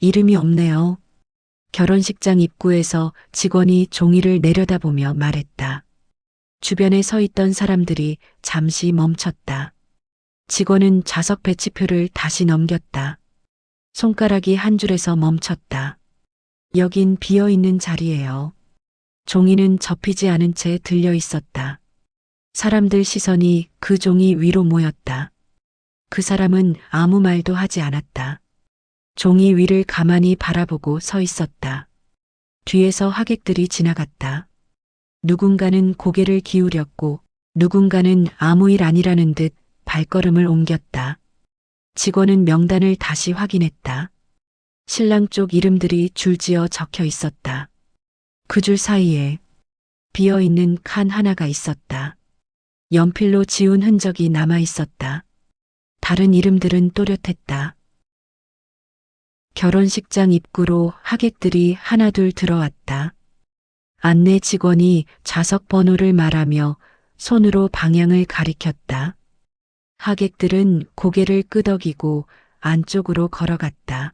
이름이 없네요. 결혼식장 입구에서 직원이 종이를 내려다보며 말했다. 주변에 서 있던 사람들이 잠시 멈췄다. 직원은 좌석 배치표를 다시 넘겼다. 손가락이 한 줄에서 멈췄다. 여긴 비어있는 자리예요. 종이는 접히지 않은 채 들려 있었다. 사람들 시선이 그 종이 위로 모였다. 그 사람은 아무 말도 하지 않았다. 종이 위를 가만히 바라보고 서 있었다. 뒤에서 하객들이 지나갔다. 누군가는 고개를 기울였고 누군가는 아무 일 아니라는 듯 발걸음을 옮겼다. 직원은 명단을 다시 확인했다. 신랑 쪽 이름들이 줄지어 적혀 있었다. 그 줄 사이에 비어있는 칸 하나가 있었다. 연필로 지운 흔적이 남아 있었다. 다른 이름들은 또렷했다. 결혼식장 입구로 하객들이 하나둘 들어왔다. 안내 직원이 좌석 번호를 말하며 손으로 방향을 가리켰다. 하객들은 고개를 끄덕이고 안쪽으로 걸어갔다.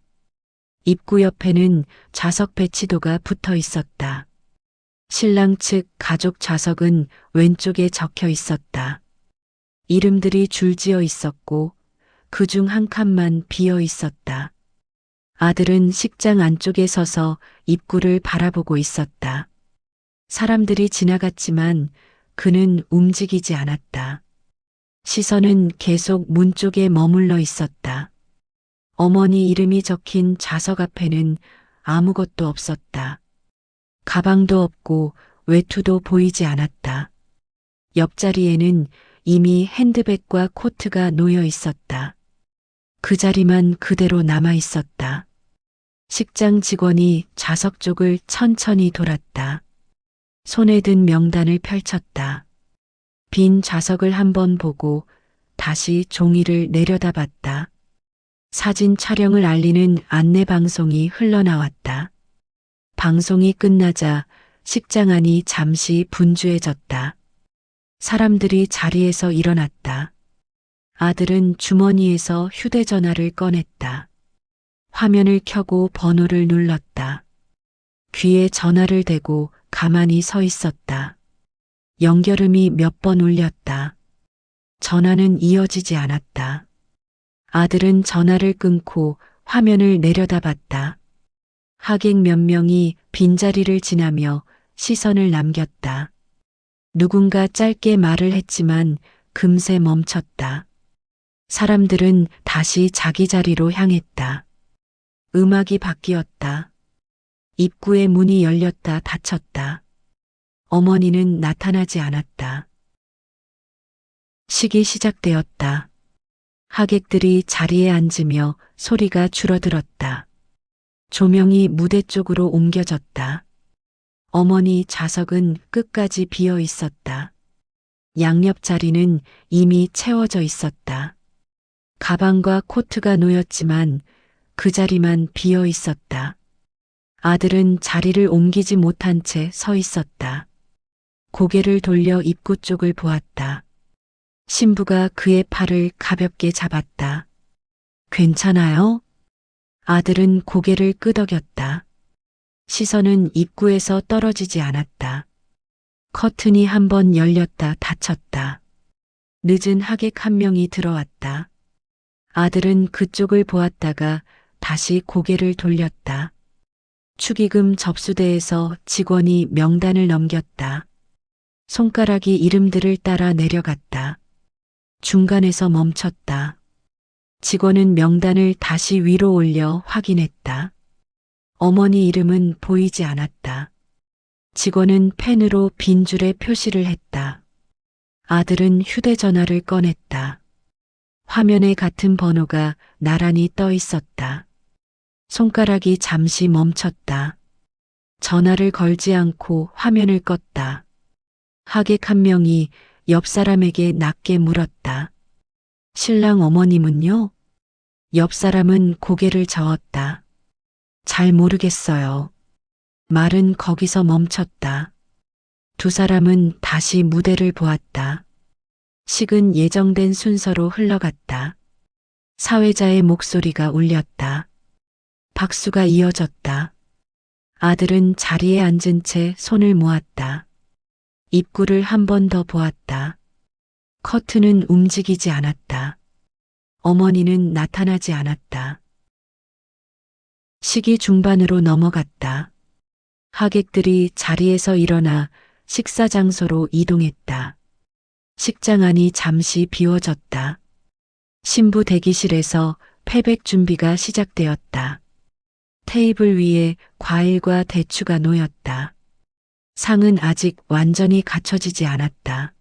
입구 옆에는 좌석 배치도가 붙어 있었다. 신랑 측 가족 좌석은 왼쪽에 적혀 있었다. 이름들이 줄지어 있었고 그중 한 칸만 비어 있었다. 아들은 식장 안쪽에 서서 입구를 바라보고 있었다. 사람들이 지나갔지만 그는 움직이지 않았다. 시선은 계속 문 쪽에 머물러 있었다. 어머니 이름이 적힌 좌석 앞에는 아무것도 없었다. 가방도 없고 외투도 보이지 않았다. 옆자리에는 이미 핸드백과 코트가 놓여 있었다. 그 자리만 그대로 남아 있었다. 식장 직원이 좌석 쪽을 천천히 돌았다. 손에 든 명단을 펼쳤다. 빈 좌석을 한번 보고 다시 종이를 내려다봤다. 사진 촬영을 알리는 안내 방송이 흘러나왔다. 방송이 끝나자 식장 안이 잠시 분주해졌다. 사람들이 자리에서 일어났다. 아들은 주머니에서 휴대전화를 꺼냈다. 화면을 켜고 번호를 눌렀다. 귀에 전화를 대고 가만히 서 있었다. 연결음이 몇 번 울렸다. 전화는 이어지지 않았다. 아들은 전화를 끊고 화면을 내려다봤다. 하객 몇 명이 빈자리를 지나며 시선을 남겼다. 누군가 짧게 말을 했지만 금세 멈췄다. 사람들은 다시 자기 자리로 향했다. 음악이 바뀌었다. 입구의 문이 열렸다 닫혔다. 어머니는 나타나지 않았다. 식이 시작되었다. 하객들이 자리에 앉으며 소리가 줄어들었다. 조명이 무대 쪽으로 옮겨졌다. 어머니 좌석은 끝까지 비어 있었다. 양옆 자리는 이미 채워져 있었다. 가방과 코트가 놓였지만 그 자리만 비어 있었다. 아들은 자리를 옮기지 못한 채 서 있었다. 고개를 돌려 입구 쪽을 보았다. 신부가 그의 팔을 가볍게 잡았다. 괜찮아요? 아들은 고개를 끄덕였다. 시선은 입구에서 떨어지지 않았다. 커튼이 한번 열렸다 닫혔다. 늦은 하객 한 명이 들어왔다. 아들은 그쪽을 보았다가 다시 고개를 돌렸다. 축의금 접수대에서 직원이 명단을 넘겼다. 손가락이 이름들을 따라 내려갔다. 중간에서 멈췄다. 직원은 명단을 다시 위로 올려 확인했다. 어머니 이름은 보이지 않았다. 직원은 펜으로 빈 줄에 표시를 했다. 아들은 휴대전화를 꺼냈다. 화면에 같은 번호가 나란히 떠 있었다. 손가락이 잠시 멈췄다. 전화를 걸지 않고 화면을 껐다. 하객 한 명이 옆 사람에게 낮게 물었다. 신랑 어머님은요? 옆 사람은 고개를 저었다. 잘 모르겠어요. 말은 거기서 멈췄다. 두 사람은 다시 무대를 보았다. 식은 예정된 순서로 흘러갔다. 사회자의 목소리가 울렸다. 박수가 이어졌다. 아들은 자리에 앉은 채 손을 모았다. 입구를 한 번 더 보았다. 커튼은 움직이지 않았다. 어머니는 나타나지 않았다. 식이 중반으로 넘어갔다. 하객들이 자리에서 일어나 식사 장소로 이동했다. 식장 안이 잠시 비워졌다. 신부 대기실에서 패백 준비가 시작되었다. 테이블 위에 과일과 대추가 놓였다. 상은 아직 완전히 갖춰지지 않았다.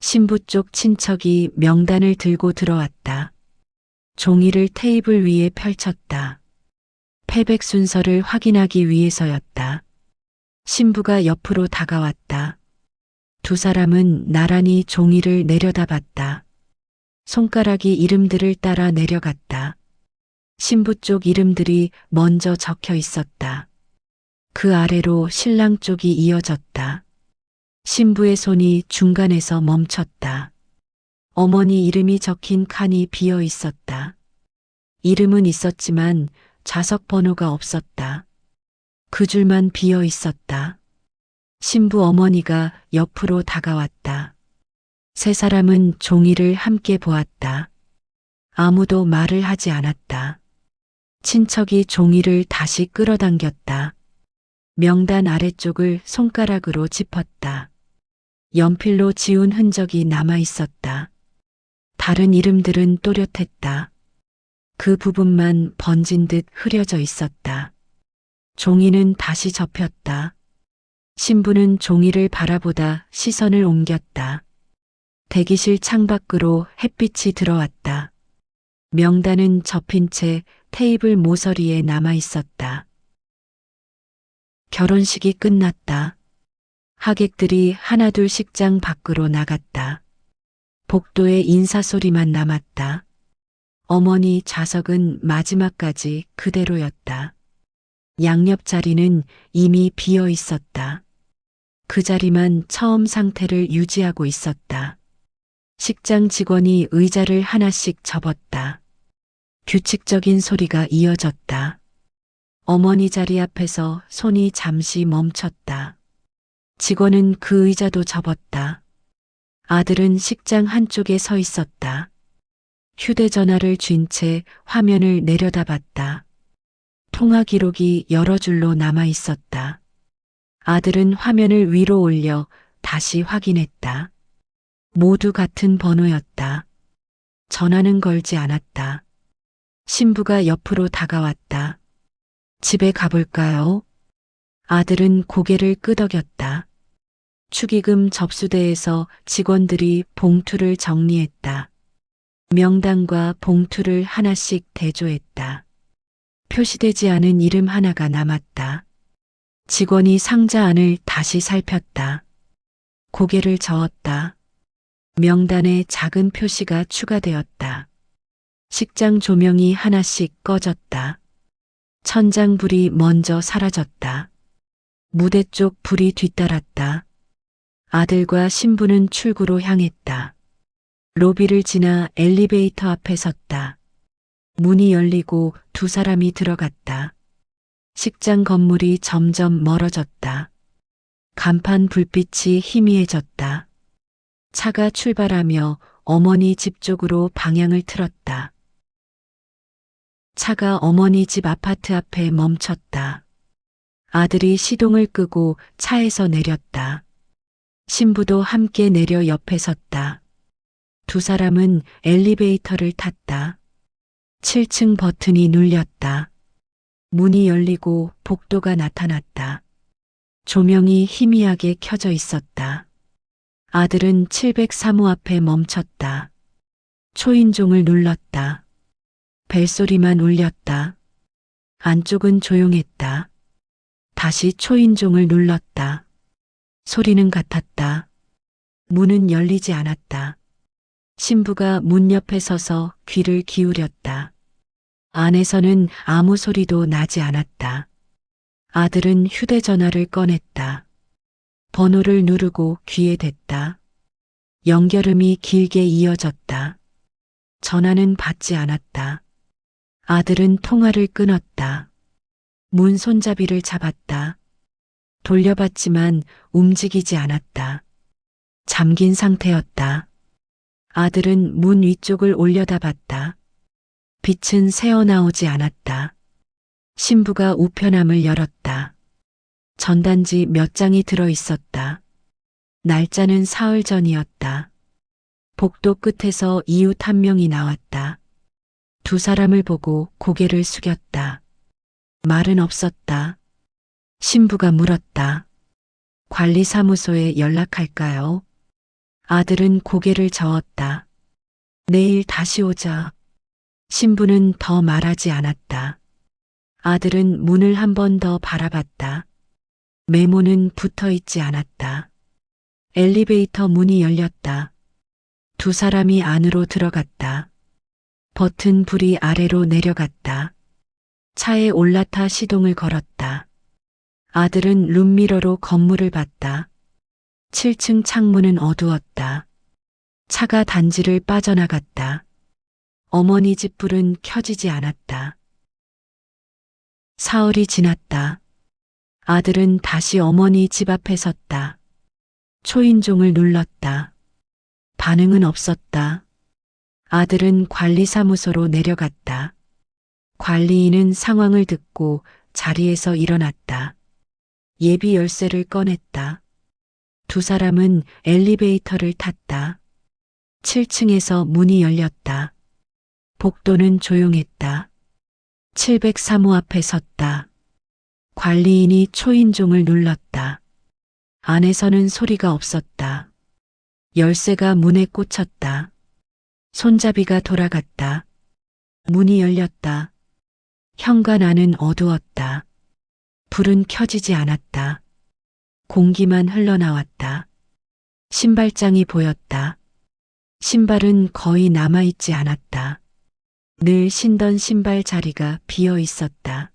신부 쪽 친척이 명단을 들고 들어왔다. 종이를 테이블 위에 펼쳤다. 패백 순서를 확인하기 위해서였다. 신부가 옆으로 다가왔다. 두 사람은 나란히 종이를 내려다봤다. 손가락이 이름들을 따라 내려갔다. 신부 쪽 이름들이 먼저 적혀 있었다. 그 아래로 신랑 쪽이 이어졌다. 신부의 손이 중간에서 멈췄다. 어머니 이름이 적힌 칸이 비어 있었다. 이름은 있었지만 좌석 번호가 없었다. 그 줄만 비어 있었다. 신부 어머니가 옆으로 다가왔다. 세 사람은 종이를 함께 보았다. 아무도 말을 하지 않았다. 친척이 종이를 다시 끌어당겼다. 명단 아래쪽을 손가락으로 짚었다. 연필로 지운 흔적이 남아 있었다. 다른 이름들은 또렷했다. 그 부분만 번진 듯 흐려져 있었다. 종이는 다시 접혔다. 신부는 종이를 바라보다 시선을 옮겼다. 대기실 창밖으로 햇빛이 들어왔다. 명단은 접힌 채 테이블 모서리에 남아 있었다. 결혼식이 끝났다. 하객들이 하나둘 식장 밖으로 나갔다. 복도에 인사소리만 남았다. 어머니 좌석은 마지막까지 그대로였다. 양옆 자리는 이미 비어 있었다. 그 자리만 처음 상태를 유지하고 있었다. 식장 직원이 의자를 하나씩 접었다. 규칙적인 소리가 이어졌다. 어머니 자리 앞에서 손이 잠시 멈췄다. 직원은 그 의자도 접었다. 아들은 식장 한쪽에 서 있었다. 휴대전화를 쥔 채 화면을 내려다봤다. 통화 기록이 여러 줄로 남아 있었다. 아들은 화면을 위로 올려 다시 확인했다. 모두 같은 번호였다. 전화는 걸지 않았다. 신부가 옆으로 다가왔다. 집에 가볼까요? 아들은 고개를 끄덕였다. 축의금 접수대에서 직원들이 봉투를 정리했다. 명단과 봉투를 하나씩 대조했다. 표시되지 않은 이름 하나가 남았다. 직원이 상자 안을 다시 살폈다. 고개를 저었다. 명단에 작은 표시가 추가되었다. 식장 조명이 하나씩 꺼졌다. 천장 불이 먼저 사라졌다. 무대 쪽 불이 뒤따랐다. 아들과 신부는 출구로 향했다. 로비를 지나 엘리베이터 앞에 섰다. 문이 열리고 두 사람이 들어갔다. 식장 건물이 점점 멀어졌다. 간판 불빛이 희미해졌다. 차가 출발하며 어머니 집 쪽으로 방향을 틀었다. 차가 어머니 집 아파트 앞에 멈췄다. 아들이 시동을 끄고 차에서 내렸다. 신부도 함께 내려 옆에 섰다. 두 사람은 엘리베이터를 탔다. 7층 버튼이 눌렸다. 문이 열리고 복도가 나타났다. 조명이 희미하게 켜져 있었다. 아들은 703호 앞에 멈췄다. 초인종을 눌렀다. 벨소리만 울렸다. 안쪽은 조용했다. 다시 초인종을 눌렀다. 소리는 같았다. 문은 열리지 않았다. 신부가 문 옆에 서서 귀를 기울였다. 안에서는 아무 소리도 나지 않았다. 아들은 휴대전화를 꺼냈다. 번호를 누르고 귀에 댔다. 연결음이 길게 이어졌다. 전화는 받지 않았다. 아들은 통화를 끊었다. 문 손잡이를 잡았다. 돌려봤지만 움직이지 않았다. 잠긴 상태였다. 아들은 문 위쪽을 올려다봤다. 빛은 새어나오지 않았다. 신부가 우편함을 열었다. 전단지 몇 장이 들어 있었다. 날짜는 사흘 전이었다. 복도 끝에서 이웃 한 명이 나왔다. 두 사람을 보고 고개를 숙였다. 말은 없었다. 신부가 물었다. 관리사무소에 연락할까요? 아들은 고개를 저었다. 내일 다시 오자. 신부는 더 말하지 않았다. 아들은 문을 한 번 더 바라봤다. 메모는 붙어 있지 않았다. 엘리베이터 문이 열렸다. 두 사람이 안으로 들어갔다. 버튼 불이 아래로 내려갔다. 차에 올라타 시동을 걸었다. 아들은 룸미러로 건물을 봤다. 7층 창문은 어두웠다. 차가 단지를 빠져나갔다. 어머니 집 불은 켜지지 않았다. 사흘이 지났다. 아들은 다시 어머니 집 앞에 섰다. 초인종을 눌렀다. 반응은 없었다. 아들은 관리사무소로 내려갔다. 관리인은 상황을 듣고 자리에서 일어났다. 예비 열쇠를 꺼냈다. 두 사람은 엘리베이터를 탔다. 7층에서 문이 열렸다. 복도는 조용했다. 703호 앞에 섰다. 관리인이 초인종을 눌렀다. 안에서는 소리가 없었다. 열쇠가 문에 꽂혔다. 손잡이가 돌아갔다. 문이 열렸다. 현관 안은 어두웠다. 불은 켜지지 않았다. 공기만 흘러나왔다. 신발장이 보였다. 신발은 거의 남아있지 않았다. 늘 신던 신발 자리가 비어 있었다.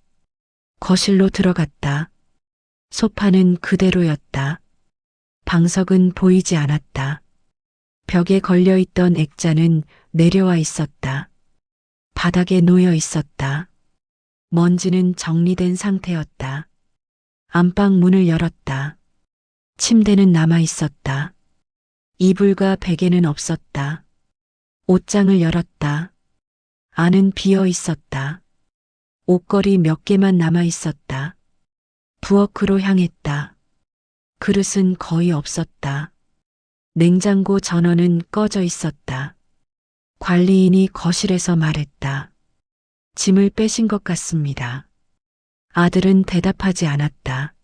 거실로 들어갔다. 소파는 그대로였다. 방석은 보이지 않았다. 벽에 걸려있던 액자는 내려와 있었다. 바닥에 놓여 있었다. 먼지는 정리된 상태였다. 안방 문을 열었다. 침대는 남아 있었다. 이불과 베개는 없었다. 옷장을 열었다. 안은 비어 있었다. 옷걸이 몇 개만 남아 있었다. 부엌으로 향했다. 그릇은 거의 없었다. 냉장고 전원은 꺼져 있었다. 관리인이 거실에서 말했다. 짐을 빼신 것 같습니다. 아들은 대답하지 않았다.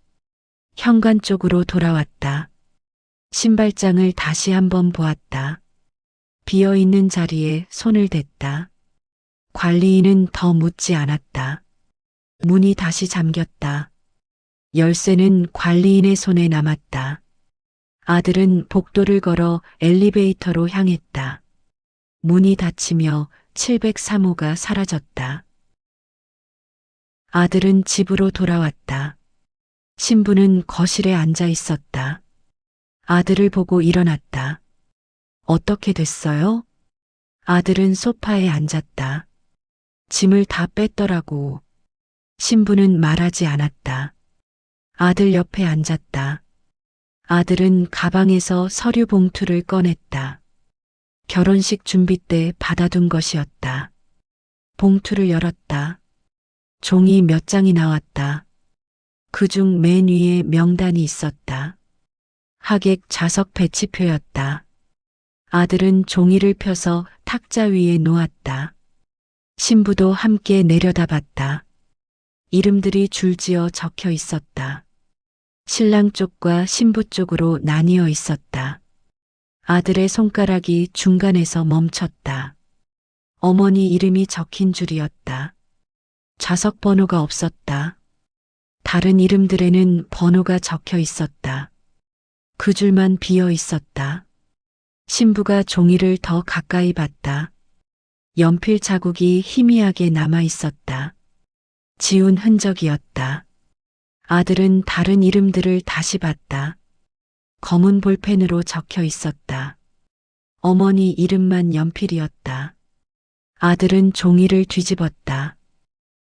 현관 쪽으로 돌아왔다. 신발장을 다시 한번 보았다. 비어있는 자리에 손을 댔다. 관리인은 더 묻지 않았다. 문이 다시 잠겼다. 열쇠는 관리인의 손에 남았다. 아들은 복도를 걸어 엘리베이터로 향했다. 문이 닫히며 703호가 사라졌다. 아들은 집으로 돌아왔다. 신부는 거실에 앉아 있었다. 아들을 보고 일어났다. 어떻게 됐어요? 아들은 소파에 앉았다. 짐을 다 뺐더라고. 신부는 말하지 않았다. 아들 옆에 앉았다. 아들은 가방에서 서류 봉투를 꺼냈다. 결혼식 준비 때 받아둔 것이었다. 봉투를 열었다. 종이 몇 장이 나왔다. 그중 맨 위에 명단이 있었다. 하객 좌석 배치표였다. 아들은 종이를 펴서 탁자 위에 놓았다. 신부도 함께 내려다봤다. 이름들이 줄지어 적혀 있었다. 신랑 쪽과 신부 쪽으로 나뉘어 있었다. 아들의 손가락이 중간에서 멈췄다. 어머니 이름이 적힌 줄이었다. 좌석 번호가 없었다. 다른 이름들에는 번호가 적혀 있었다. 그 줄만 비어 있었다. 신부가 종이를 더 가까이 봤다. 연필 자국이 희미하게 남아 있었다. 지운 흔적이었다. 아들은 다른 이름들을 다시 봤다. 검은 볼펜으로 적혀 있었다. 어머니 이름만 연필이었다. 아들은 종이를 뒤집었다.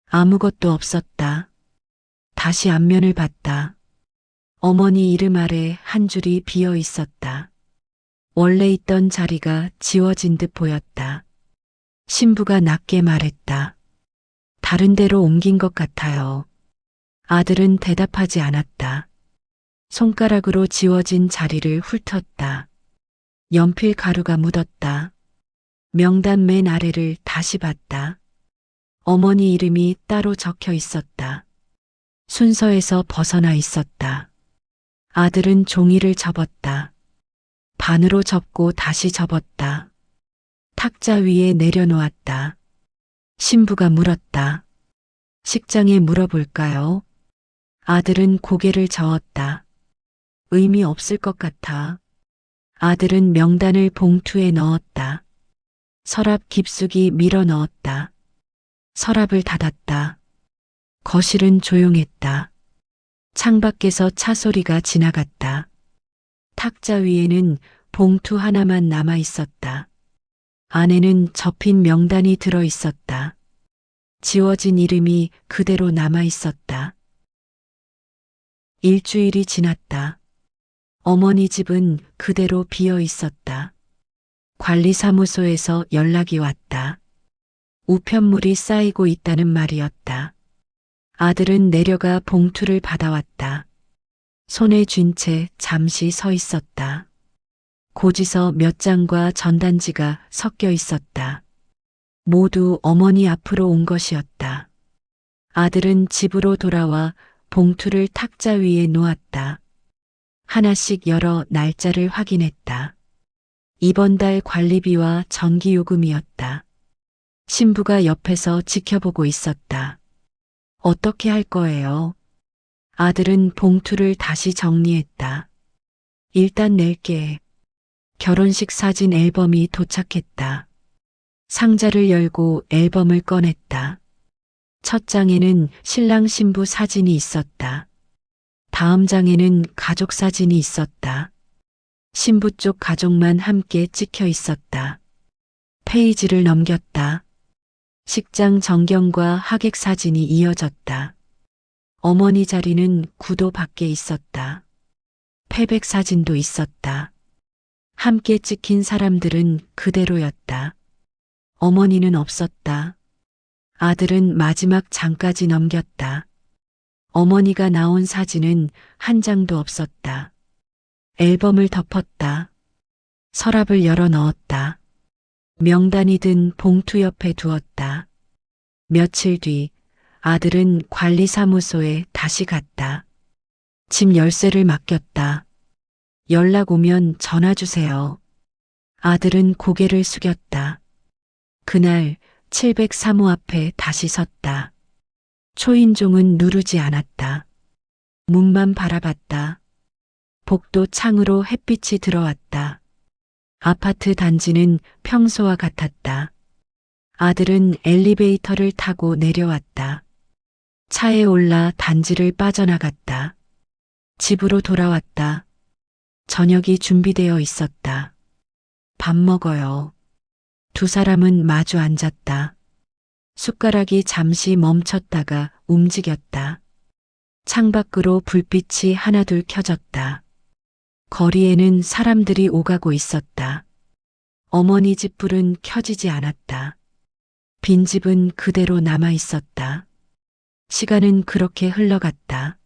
아무것도 없었다. 다시 앞면을 봤다. 어머니 이름 아래 한 줄이 비어 있었다. 원래 있던 자리가 지워진 듯 보였다. 신부가 낮게 말했다. 다른 데로 옮긴 것 같아요. 아들은 대답하지 않았다. 손가락으로 지워진 자리를 훑었다. 연필 가루가 묻었다. 명단 맨 아래를 다시 봤다. 어머니 이름이 따로 적혀 있었다. 순서에서 벗어나 있었다. 아들은 종이를 접었다. 반으로 접고 다시 접었다. 탁자 위에 내려놓았다. 신부가 물었다. 식장에 물어볼까요? 아들은 고개를 저었다. 의미 없을 것 같아. 아들은 명단을 봉투에 넣었다. 서랍 깊숙이 밀어 넣었다. 서랍을 닫았다. 거실은 조용했다. 창밖에서 차 소리가 지나갔다. 탁자 위에는 봉투 하나만 남아 있었다. 안에는 접힌 명단이 들어 있었다. 지워진 이름이 그대로 남아 있었다. 일주일이 지났다. 어머니 집은 그대로 비어 있었다. 관리사무소에서 연락이 왔다. 우편물이 쌓이고 있다는 말이었다. 아들은 내려가 봉투를 받아왔다. 손에 쥔 채 잠시 서 있었다. 고지서 몇 장과 전단지가 섞여 있었다. 모두 어머니 앞으로 온 것이었다. 아들은 집으로 돌아와 봉투를 탁자 위에 놓았다. 하나씩 열어 날짜를 확인했다. 이번 달 관리비와 전기요금이었다. 신부가 옆에서 지켜보고 있었다. 어떻게 할 거예요? 아들은 봉투를 다시 정리했다. 일단 낼게. 결혼식 사진 앨범이 도착했다. 상자를 열고 앨범을 꺼냈다. 첫 장에는 신랑 신부 사진이 있었다. 다음 장에는 가족 사진이 있었다. 신부 쪽 가족만 함께 찍혀 있었다. 페이지를 넘겼다. 식장 전경과 하객 사진이 이어졌다. 어머니 자리는 구도 밖에 있었다. 패백 사진도 있었다. 함께 찍힌 사람들은 그대로였다. 어머니는 없었다. 아들은 마지막 장까지 넘겼다. 어머니가 나온 사진은 한 장도 없었다. 앨범을 덮었다. 서랍을 열어 넣었다. 명단이 든 봉투 옆에 두었다. 며칠 뒤 아들은 관리사무소에 다시 갔다. 집 열쇠를 맡겼다. 연락 오면 전화 주세요. 아들은 고개를 숙였다. 그날 703호 앞에 다시 섰다. 초인종은 누르지 않았다. 문만 바라봤다. 복도 창으로 햇빛이 들어왔다. 아파트 단지는 평소와 같았다. 아들은 엘리베이터를 타고 내려왔다. 차에 올라 단지를 빠져나갔다. 집으로 돌아왔다. 저녁이 준비되어 있었다. 밥 먹어요. 두 사람은 마주 앉았다. 숟가락이 잠시 멈췄다가 움직였다. 창밖으로 불빛이 하나둘 켜졌다. 거리에는 사람들이 오가고 있었다. 어머니 집 불은 켜지지 않았다. 빈집은 그대로 남아 있었다. 시간은 그렇게 흘러갔다.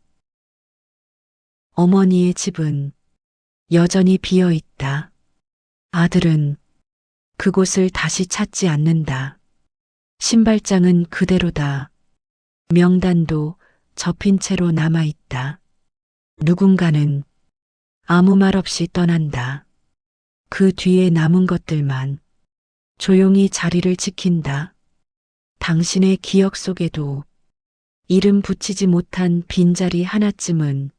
어머니의 집은 여전히 비어 있다. 아들은 그곳을 다시 찾지 않는다. 신발장은 그대로다. 명단도 접힌 채로 남아 있다. 누군가는 아무 말 없이 떠난다. 그 뒤에 남은 것들만 조용히 자리를 지킨다. 당신의 기억 속에도 이름 붙이지 못한 빈자리 하나쯤은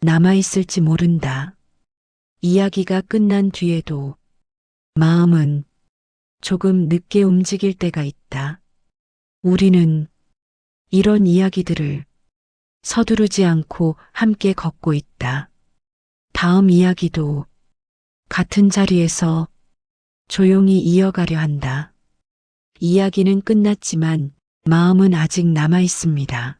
남아있을지 모른다. 이야기가 끝난 뒤에도 마음은 조금 늦게 움직일 때가 있다. 우리는 이런 이야기들을 서두르지 않고 함께 걷고 있다. 다음 이야기도 같은 자리에서 조용히 이어가려 한다. 이야기는 끝났지만 마음은 아직 남아 있습니다.